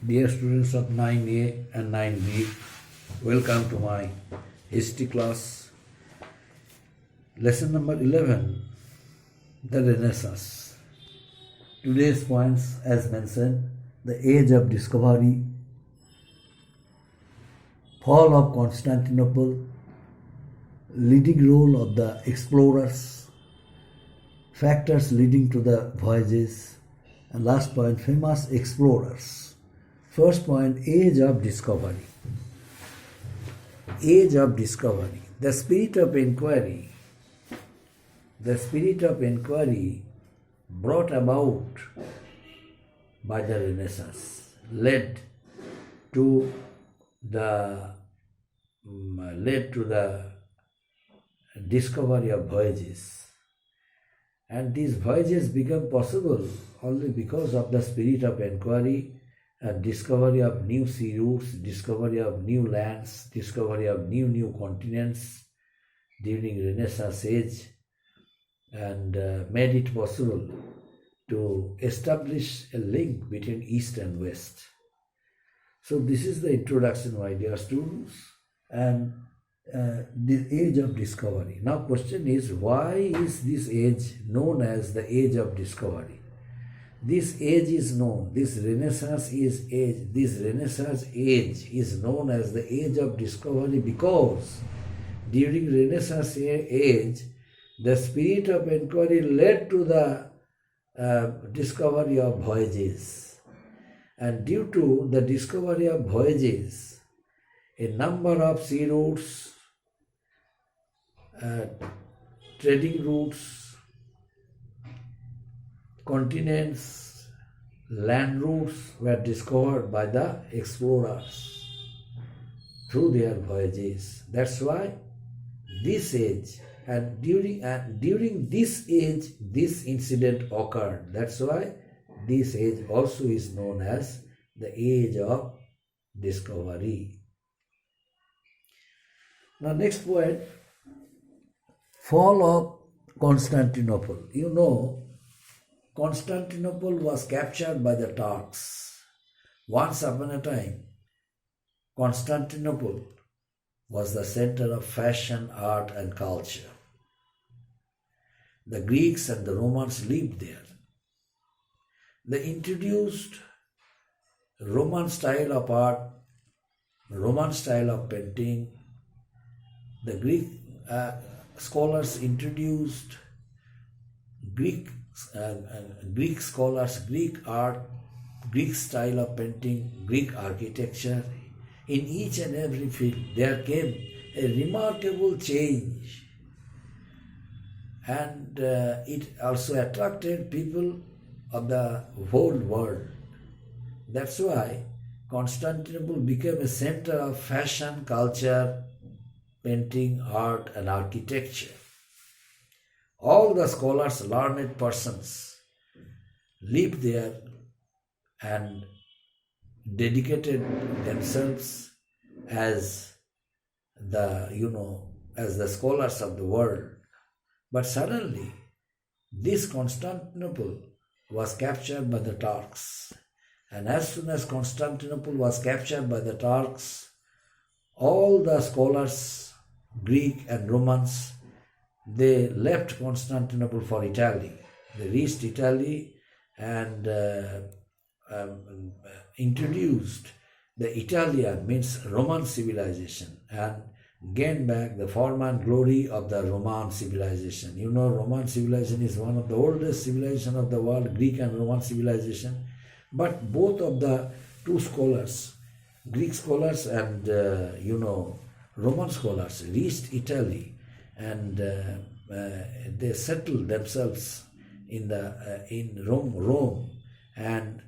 Dear students of 9A and 9B, welcome to my history class. Lesson number 11, the Renaissance. Today's points, as mentioned, the age of discovery, fall of Constantinople, leading role of the explorers, factors leading to the voyages, and last point, famous explorers. First point, age of discovery. Age of discovery. The spirit of inquiry brought about by the Renaissance led to the discovery of voyages, and these voyages become possible only because of the spirit of inquiry and discovery of new sea routes, discovery of new lands, discovery of new continents during Renaissance age, and made it possible to establish a link between East and West. So this is the introduction, my dear students, and the age of discovery. Now question is, why is this age known as the age of discovery? This age is known, this Renaissance age is known as the age of discovery because during Renaissance age, the spirit of inquiry led to the discovery of voyages. And due to the discovery of voyages, a number of sea routes, trading routes, continents, land routes were discovered by the explorers through their voyages. That's why this age and during this age this incident occurred. That's why this age also is known as the age of discovery. Now next point, fall of Constantinople. You know, Constantinople was captured by the Turks. Once upon a time, Constantinople was the center of fashion, art, and culture. The Greeks and the Romans lived there. They introduced Roman style of art, Roman style of painting. The Greek scholars introduced Greek scholars, Greek art, Greek style of painting, Greek architecture. In each and every field there came a remarkable change, and it also attracted people of the whole world. That's why Constantinople became a center of fashion, culture, painting, art, and architecture. All the scholars, learned persons lived there and dedicated themselves as the scholars of the world. But suddenly, this Constantinople was captured by the Turks. And as soon as Constantinople was captured by the Turks, all the scholars, Greek and Romans, they left Constantinople for Italy. They reached Italy and introduced the Italian, means Roman civilization, and gained back the form and glory of the Roman civilization. You know, Roman civilization is one of the oldest civilizations of the world, Greek and Roman civilization. But both of the two scholars, Greek scholars and Roman scholars, reached Italy, and they settled themselves in Rome, and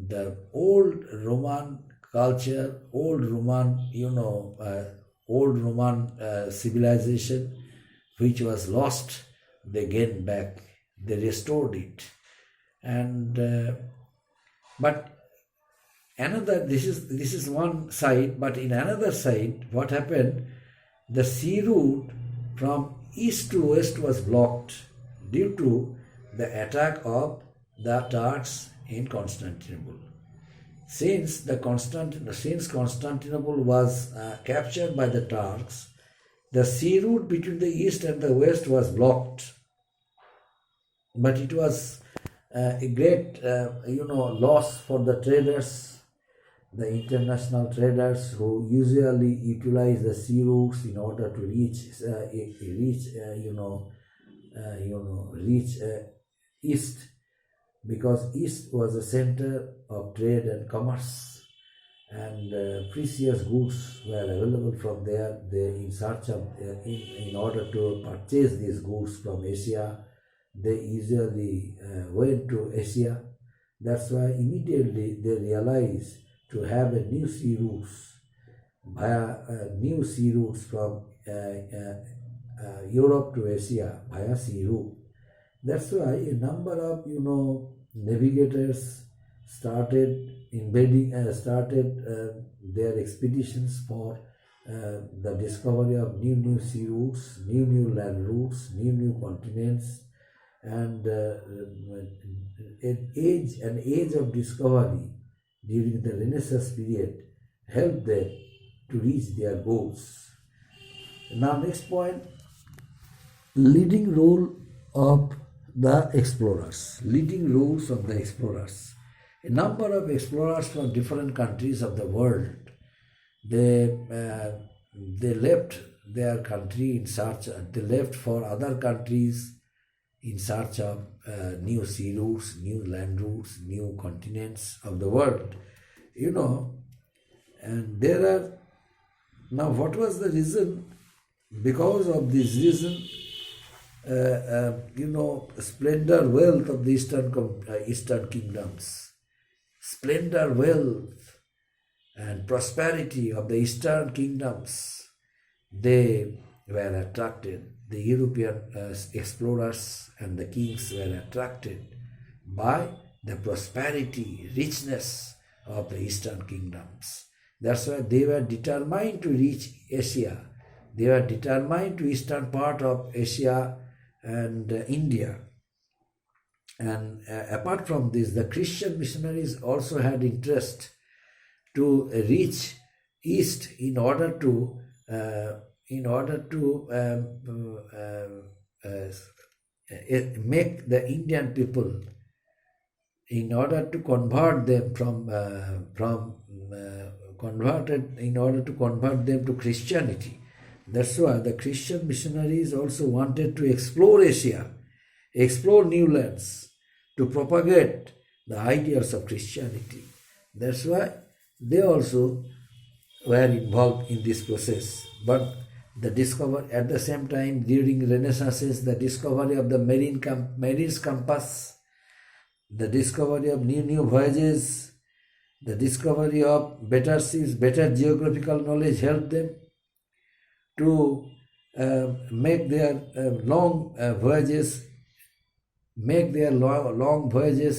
the old Roman culture, old Roman civilization, which was lost, they gained back. They restored it, and but another. This is one side, but in another side, what happened? The sea route from east to west was blocked due to the attack of the Turks in Constantinople. Since Constantinople was captured by the Turks, the sea route between the east and the west was blocked. But it was a great, loss for the traders, the international traders who usually utilize the sea routes in order to reach east, because east was the center of trade and commerce, and precious goods were available from there. In order to purchase these goods from Asia, they usually went to Asia. That's why immediately they realized to have a new sea routes from Europe to Asia via sea route. That's why a number of navigators started their expeditions for the discovery of new sea routes, new land routes, new continents, and an age of discovery during the Renaissance period helped them to reach their goals. Now, next point, leading role of the explorers. Leading roles of the explorers. A number of explorers from different countries of the world, they left their country in search. They left for other countries in search of new sea routes, new land routes, new continents of the world. And there are now. What was the reason? Because of this reason, splendor, wealth of the Eastern kingdoms, splendor, wealth, and prosperity of the Eastern kingdoms, they were attracted. The European explorers and the kings were attracted by the prosperity, richness of the Eastern kingdoms. That's why they were determined to reach Asia. They were determined to eastern part of Asia and India. And apart from this, the Christian missionaries also had interest to reach east in order to make the Indian people, in order to convert them in order to convert them to Christianity. That's why the Christian missionaries also wanted to explore Asia, explore new lands, to propagate the ideas of Christianity. That's why they also were involved in this process. But at the same time, during Renaissance, the discovery of the marine's compass, the discovery of new voyages, the discovery of better seas, better geographical knowledge helped them to make their long voyages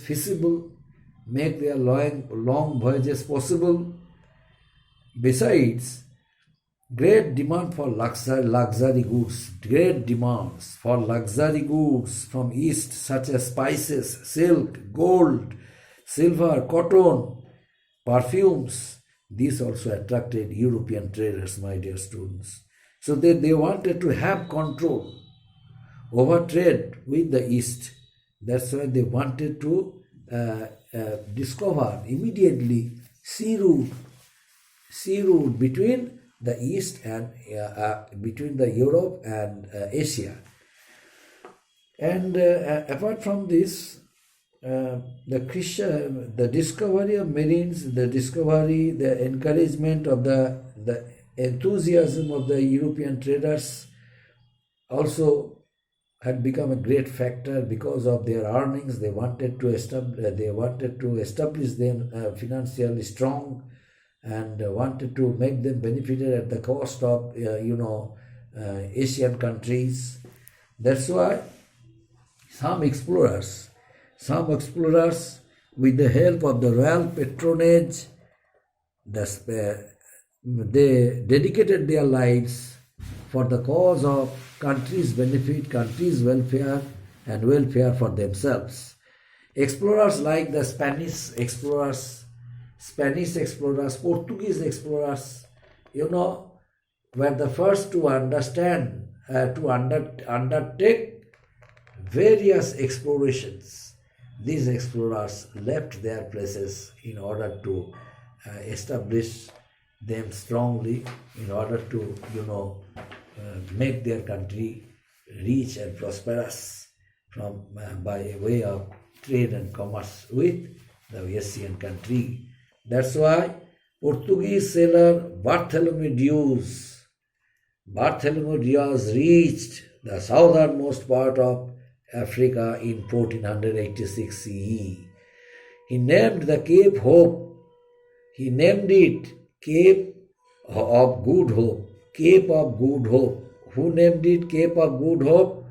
feasible, make their long voyages possible. Besides, great demand for luxury goods, great demands for luxury goods from East, such as spices, silk, gold, silver, cotton, perfumes. These also attracted European traders, my dear students. So they wanted to have control over trade with the East. That's why they wanted to discover immediately sea route between the East and between the Europe and Asia. And apart from this, the discovery of marines, the encouragement of the enthusiasm of the European traders also had become a great factor. Because of their earnings, they wanted to establish them financially strong, and wanted to make them benefited at the cost of Asian countries. That's why some explorers with the help of the royal patronage, they dedicated their lives for the cause of country's benefit, country's welfare, and welfare for themselves. Explorers like the Spanish explorers Spanish explorers, Portuguese explorers, were the first to understand, undertake various explorations. These explorers left their places in order to establish them strongly, in order to, make their country rich and prosperous by way of trade and commerce with the Asian country. That's why Portuguese sailor Bartholomew Diaz reached the southernmost part of Africa in 1486 CE. He named the Cape Hope. He named it Cape of Good Hope. Cape of Good Hope. Who named it Cape of Good Hope?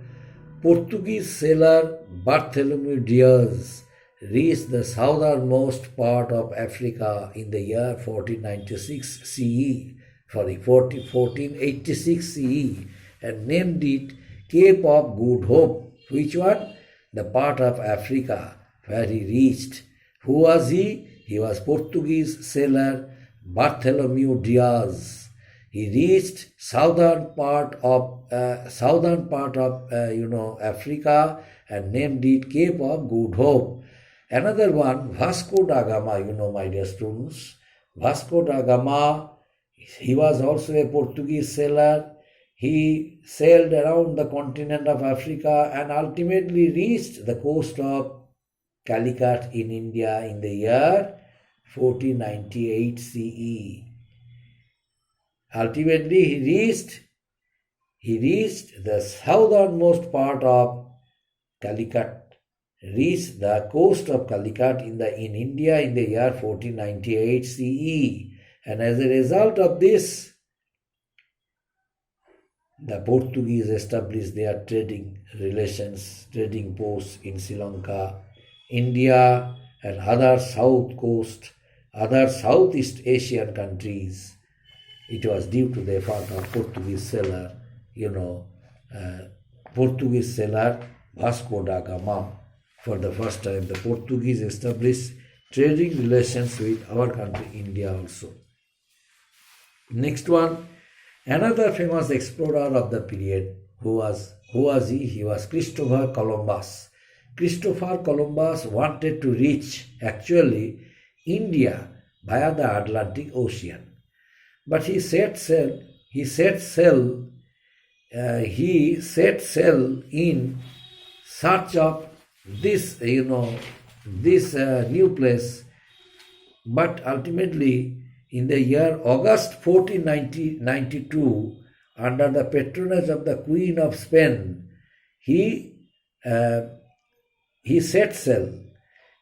Portuguese sailor Bartholomew Diaz reached the southernmost part of Africa in the year 1486 CE, and named it Cape of Good Hope. Which one? The part of Africa where he reached. Who was he? He was Portuguese sailor Bartholomew Diaz. He reached southern part of Africa and named it Cape of Good Hope. Another one, Vasco da Gama, my dear students. Vasco da Gama, he was also a Portuguese sailor. He sailed around the continent of Africa and ultimately reached the coast of Calicut in India in the year 1498 CE. Ultimately, he reached the southernmost part of Calicut, reached the coast of Calicut in India in the year 1498 CE. And as a result of this, the Portuguese established their trading relations, trading posts in Sri Lanka, India, and other Southeast Asian countries. It was due to the effort of Portuguese sailor, Vasco da Gama. For the first time, the Portuguese established trading relations with our country, India also. Next one, another famous explorer of the period. Who was he? He was Christopher Columbus. Christopher Columbus wanted to reach, actually, India via the Atlantic Ocean. But he set sail in search of this new place. But ultimately, in the year August 1492, under the patronage of the Queen of Spain, he set sail.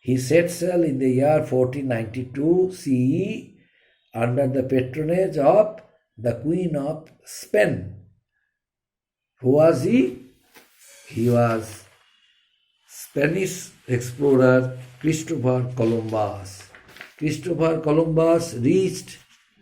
He set sail in the year 1492 CE under the patronage of the Queen of Spain. Who was he? He was Spanish explorer Christopher Columbus. Christopher Columbus reached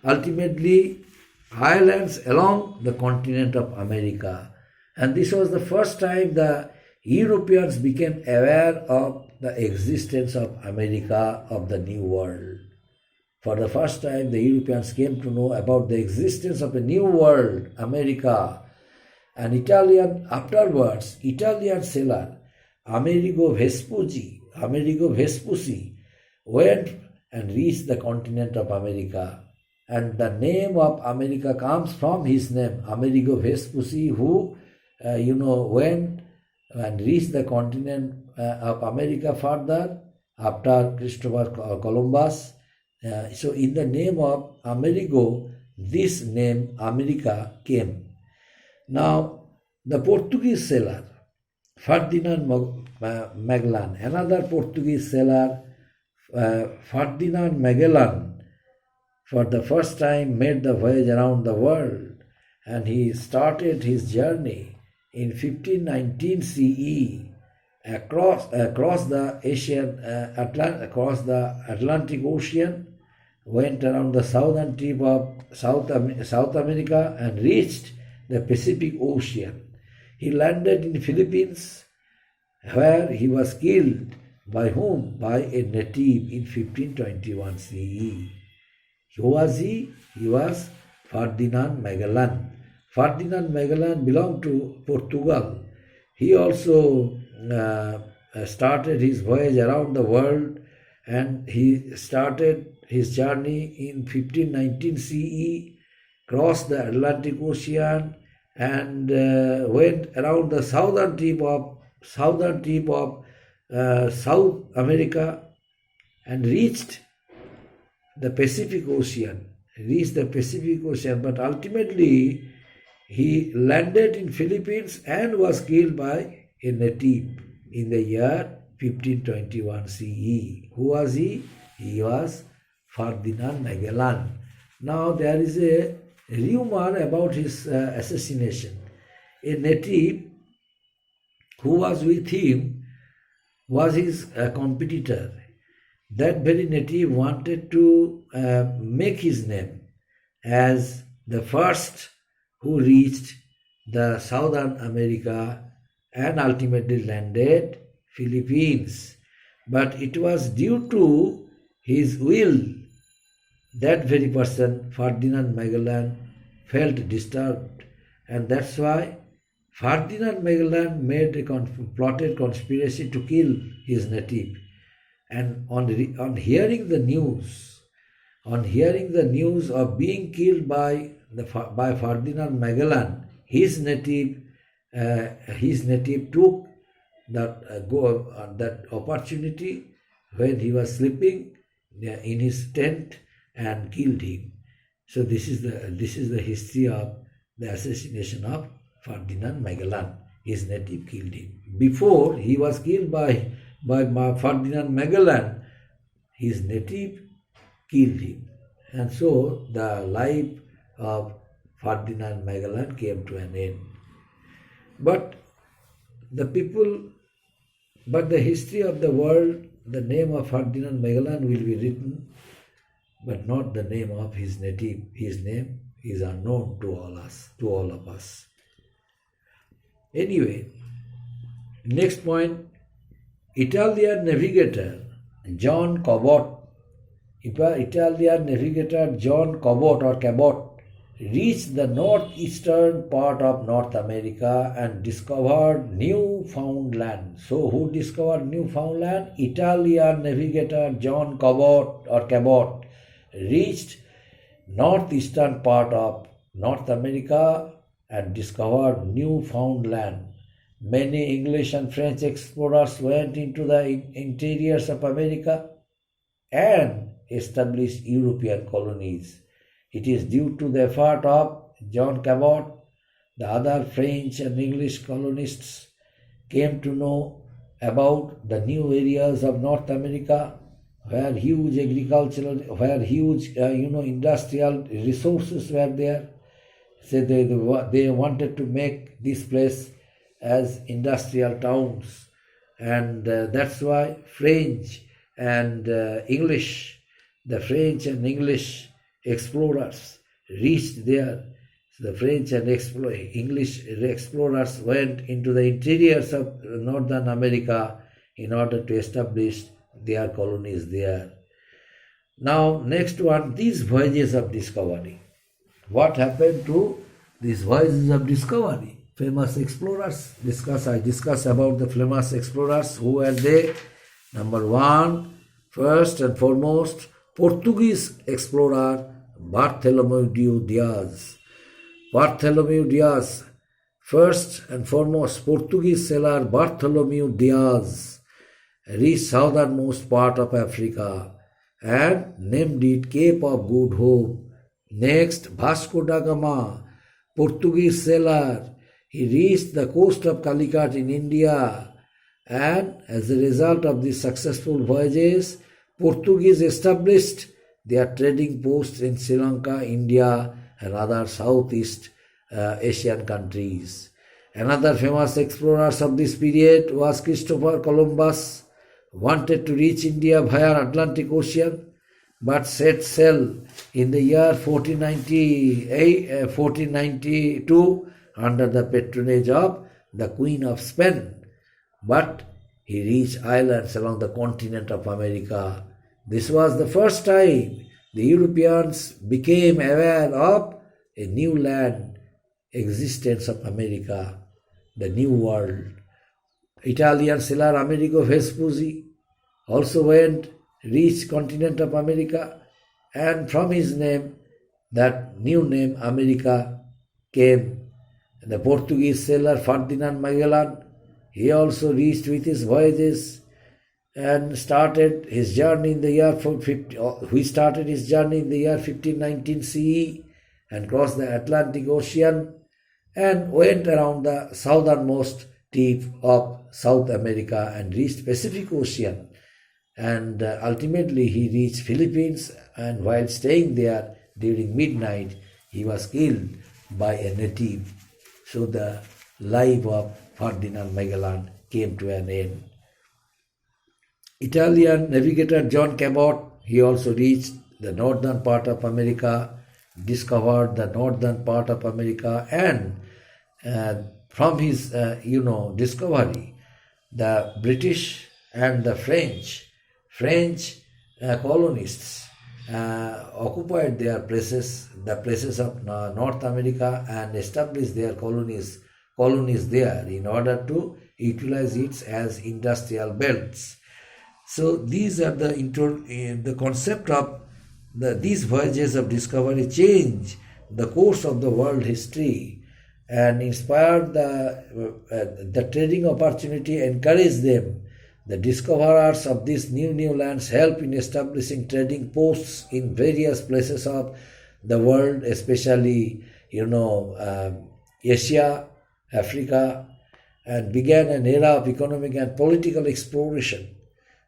ultimately islands along the continent of America. And this was the first time the Europeans became aware of the existence of America, of the New World. For the first time, the Europeans came to know about the existence of a new world, America. And afterwards, Italian sailor Amerigo Vespucci went and reached the continent of America. And the name of America comes from his name, Amerigo Vespucci, who, went and reached the continent of America further after Christopher Columbus. So in the name of Amerigo, this name America came. Now, the Portuguese sailor, Ferdinand Magellan, another Portuguese sailor, Ferdinand Magellan, for the first time made the voyage around the world, and he started his journey in 1519 CE across the Atlantic Ocean, went around the southern tip of South America and reached the Pacific Ocean. He landed in the Philippines, where he was killed By whom? By a native in 1521 CE. Who was he? He was Ferdinand Magellan. Ferdinand Magellan belonged to Portugal. He also started his voyage around the world, and he started his journey in 1519 CE, crossed the Atlantic Ocean, and went around the southern tip of South America and reached the Pacific Ocean. But ultimately he landed in Philippines and was killed by a native in the year 1521 CE. Who was he? He was Ferdinand Magellan. Now there is a rumor about his assassination. A native who was with him was his competitor. That very native wanted to make his name as the first who reached the Southern America and ultimately landed Philippines. But it was due to his will that very person, Ferdinand Magellan, felt disturbed, and that's why Ferdinand Magellan made a plotted conspiracy to kill his native. And on hearing the news of being killed by Ferdinand Magellan, his native took that opportunity when he was sleeping in his tent and killed him. So this is the history of the assassination of Ferdinand Magellan. His native killed him. Before he was killed by Ferdinand Magellan, his native killed him. And so the life of Ferdinand Magellan came to an end. But the history of the world, the name of Ferdinand Magellan will be written, but not the name of his native. His name is unknown to all of us. Anyway, next point, Italian navigator John Cabot reached the northeastern part of North America and discovered Newfoundland. So who discovered Newfoundland? Italian navigator John Cabot reached northeastern part of North America and discovered Newfoundland. Many English and French explorers went into the interiors of America and established European colonies. It is due to the effort of John Cabot, the other French and English colonists came to know about the new areas of North America where huge industrial resources were there. So they wanted to make this place as industrial towns, and that's why French and English explorers reached there. So the French and English explorers went into the interiors of Northern America in order to establish their colonies there. Now, next one, these voyages of discovery. What happened to these voyages of discovery? Famous explorers. I discuss about the famous explorers. Who were they? Number one, first and foremost, Portuguese explorer Bartholomew Diaz. First and foremost, Portuguese sailor Bartholomew Diaz reached southernmost part of Africa and named it Cape of Good Hope. Next, Vasco da Gama, Portuguese sailor. He reached the coast of Calicut in India, and as a result of these successful voyages, Portuguese established their trading posts in Sri Lanka, India, and other Southeast Asian countries. Another famous explorer of this period was Christopher Columbus. Wanted to reach India via Atlantic Ocean, but set sail in the year 1492 under the patronage of the Queen of Spain. But he reached islands along the continent of America. This was the first time the Europeans became aware of a new land existence of America, the New World. Italian sailor Amerigo Vespucci also reached continent of America, and from his name, that new name America came. The Portuguese sailor Ferdinand Magellan, he also reached with his voyages and started his journey in the year 1519 CE and crossed the Atlantic Ocean and went around the southernmost tip of South America and reached Pacific Ocean, and ultimately he reached Philippines, and while staying there during midnight he was killed by a native. So the life of Ferdinand Magellan came to an end. Italian navigator John Cabot, he also reached the northern part of America, discovered the northern part of America, and from his discovery, the British and the French colonists occupied their places, the places of North America, and established their colonies there in order to utilize it as industrial belts. So these are the concept of these voyages of discovery change the course of the world history and inspired the trading opportunity, encouraged them. The discoverers of these new lands help in establishing trading posts in various places of the world, especially Asia, Africa, and began an era of economic and political exploration.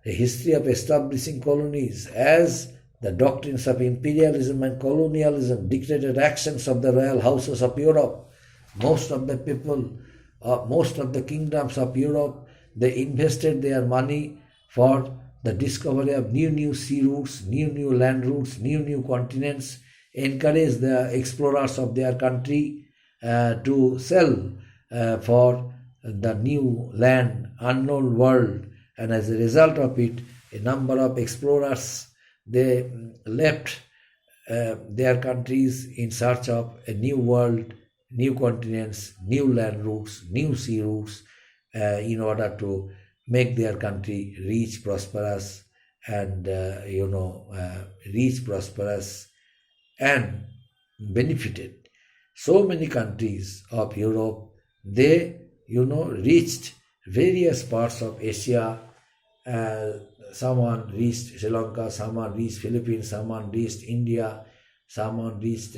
A history of establishing colonies as the doctrines of imperialism and colonialism dictated actions of the royal houses of Europe. Most of the people, most of the kingdoms of Europe, they invested their money for the discovery of new sea routes, new land routes, new continents, encouraged the explorers of their country to sell for the new land, unknown world. And as a result of it, a number of explorers, they left their countries in search of a new world, new continents, new land routes, new sea routes, in order to make their country rich, prosperous, and and benefited. So many countries of Europe, they reached various parts of Asia. Someone reached Sri Lanka, someone reached Philippines, someone reached India, someone reached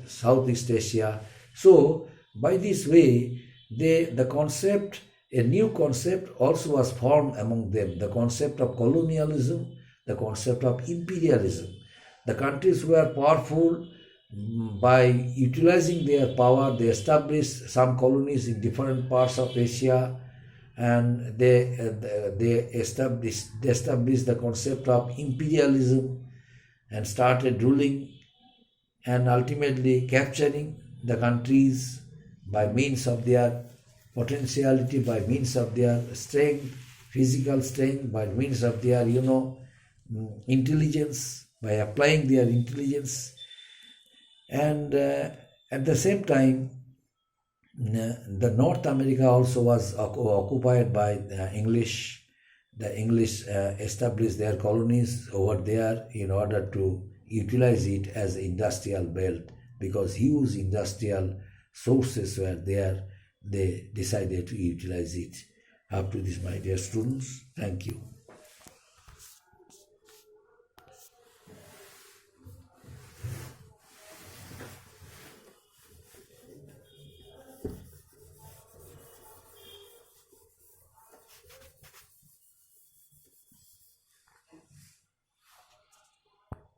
Southeast Asia. So by this way, a new concept also was formed among them, the concept of colonialism, the concept of imperialism. The countries were powerful. By utilizing their power, they established some colonies in different parts of Asia, and they established the concept of imperialism and started ruling and ultimately capturing the countries by means of their potentiality, by means of their strength, physical strength, by means of their intelligence, by applying their intelligence. And at the same time, the North America also was occupied by the English. The English established their colonies over there in order to utilize it as industrial belt, because huge industrial sources were there. They decided to utilize it. Up to this, my dear students, thank you.